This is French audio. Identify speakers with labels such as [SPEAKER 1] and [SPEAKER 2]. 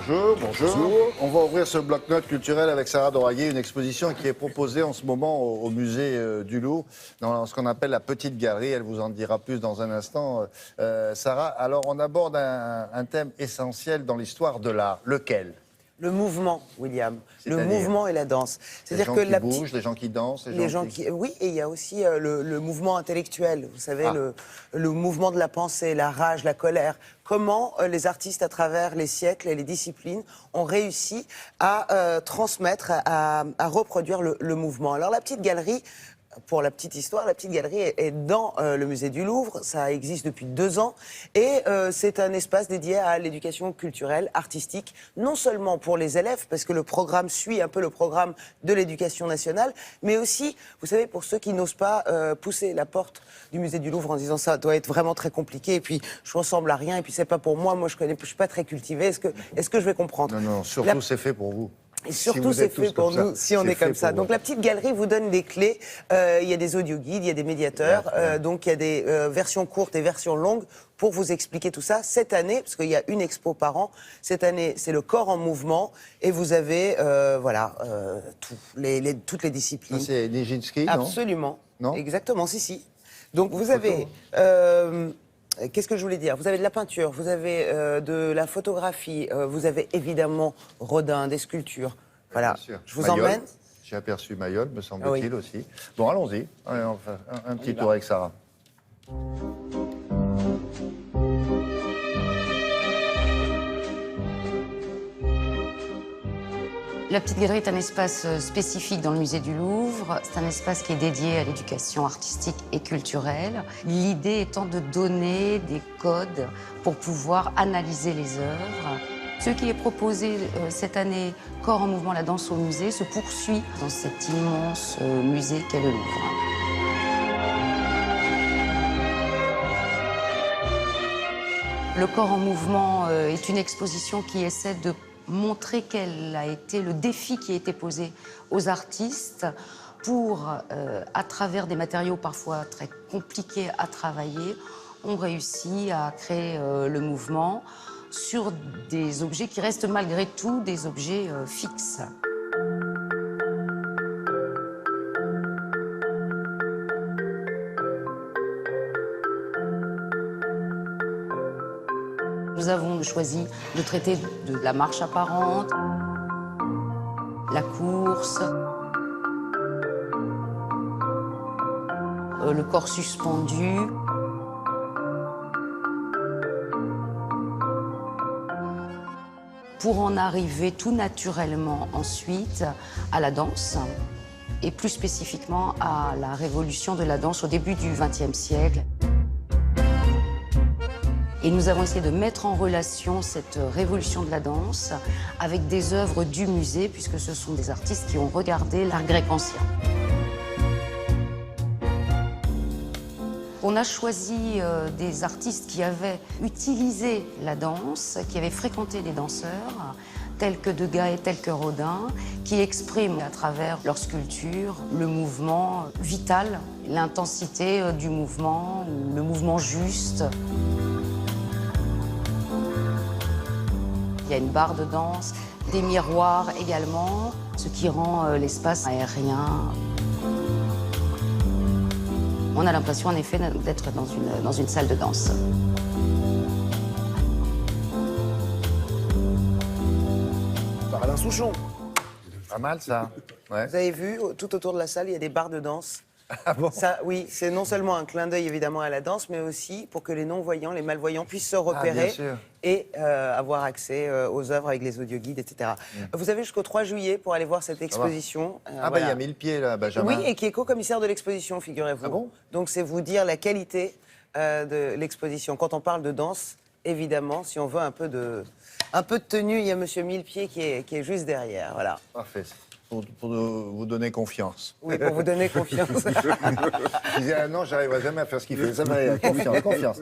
[SPEAKER 1] Bonjour, bonjour. On va ouvrir ce bloc-notes culturel avec Sarah Doraguet, une exposition qui est proposée en ce moment au musée du Louvre, dans ce qu'on appelle la Petite Galerie. Elle vous en dira plus dans un instant. Sarah, alors on aborde un thème essentiel dans l'histoire de l'art. Lequel?
[SPEAKER 2] Le mouvement, William. Le
[SPEAKER 1] C'est-à-dire
[SPEAKER 2] mouvement et la danse.
[SPEAKER 1] Les gens qui bougent, les gens qui dansent,
[SPEAKER 2] les gens qui... Oui, et il y a aussi le mouvement intellectuel. Vous savez, le mouvement de la pensée, la rage, la colère. Comment les artistes, à travers les siècles et les disciplines, ont réussi à transmettre, à reproduire le mouvement. Alors, la Petite Galerie... Pour la petite histoire, la Petite Galerie est dans le musée du Louvre. Ça existe depuis 2 ans. Et c'est un espace dédié à l'éducation culturelle, artistique, non seulement pour les élèves, parce que le programme suit un peu le programme de l'éducation nationale, mais aussi, vous savez, pour ceux qui n'osent pas pousser la porte du musée du Louvre en disant ça doit être vraiment très compliqué, et puis je ressemble à rien, et puis c'est pas pour moi, je suis pas très cultivé. Est-ce que je vais comprendre?
[SPEAKER 1] Non, surtout c'est fait pour vous.
[SPEAKER 2] Et surtout, c'est fait pour nous, si on est comme ça. Donc, la Petite Galerie vous donne des clés. Il y a des audio-guides, il y a des médiateurs. Donc, il y a des versions courtes et versions longues pour vous expliquer tout ça. Cette année, parce qu'il y a une expo par an, cette année, c'est le corps en mouvement. Et vous avez, toutes les disciplines.
[SPEAKER 1] C'est Nijinsky, non?
[SPEAKER 2] Absolument. Non? Exactement, si. Donc, vous avez... Qu'est-ce que je voulais dire? Vous avez de la peinture, vous avez de la photographie, vous avez évidemment Rodin, des sculptures. Voilà, je vous emmène.
[SPEAKER 1] J'ai aperçu Mayol, me semble-t-il aussi. Bon, allons-y. Allez, on fait un petit tour avec Sarah.
[SPEAKER 3] La Petite Galerie est un espace spécifique dans le musée du Louvre. C'est un espace qui est dédié à l'éducation artistique et culturelle. L'idée étant de donner des codes pour pouvoir analyser les œuvres. Ce qui est proposé cette année, Corps en mouvement, la danse au musée, se poursuit dans cet immense musée qu'est le Louvre. Le Corps en mouvement est une exposition qui essaie de montrer quel a été le défi qui a été posé aux artistes pour, à travers des matériaux parfois très compliqués à travailler, ont réussi à créer le mouvement sur des objets qui restent malgré tout des objets fixes. Nous avons choisi de traiter de la marche apparente, la course, le corps suspendu. Pour en arriver tout naturellement ensuite à la danse, et plus spécifiquement à la révolution de la danse au début du XXe siècle. Et nous avons essayé de mettre en relation cette révolution de la danse avec des œuvres du musée, puisque ce sont des artistes qui ont regardé l'art grec ancien. On a choisi des artistes qui avaient utilisé la danse, qui avaient fréquenté les danseurs, tels que Degas et tels que Rodin, qui expriment à travers leurs sculptures le mouvement vital, l'intensité du mouvement, le mouvement juste. Il y a une barre de danse, des miroirs également, ce qui rend l'espace aérien. On a l'impression en effet d'être dans une salle de danse.
[SPEAKER 2] Alain Souchon.
[SPEAKER 1] Pas mal ça. Ouais.
[SPEAKER 2] Vous avez vu, tout autour de la salle, il y a des barres de danse.
[SPEAKER 1] Ah bon?
[SPEAKER 2] Ça, oui, c'est non seulement un clin d'œil évidemment à la danse, mais aussi pour que les non-voyants, les malvoyants puissent se repérer et avoir accès aux œuvres avec les audioguides, etc. Vous avez jusqu'au 3 juillet pour aller voir cette exposition.
[SPEAKER 1] Voilà. Il y a 1000 pieds là, Benjamin.
[SPEAKER 2] Oui, et qui est co-commissaire de l'exposition, figurez-vous.
[SPEAKER 1] Ah bon?
[SPEAKER 2] Donc c'est vous dire la qualité de l'exposition. Quand on parle de danse, évidemment, si on veut un peu de tenue, il y a Monsieur Millepied qui est juste derrière. Voilà.
[SPEAKER 1] Parfait. Pour vous donner confiance.
[SPEAKER 2] Oui, pour vous donner confiance.
[SPEAKER 1] Je disais, non, j'arriverai jamais à faire ce qu'il fait. Ça va, confiance.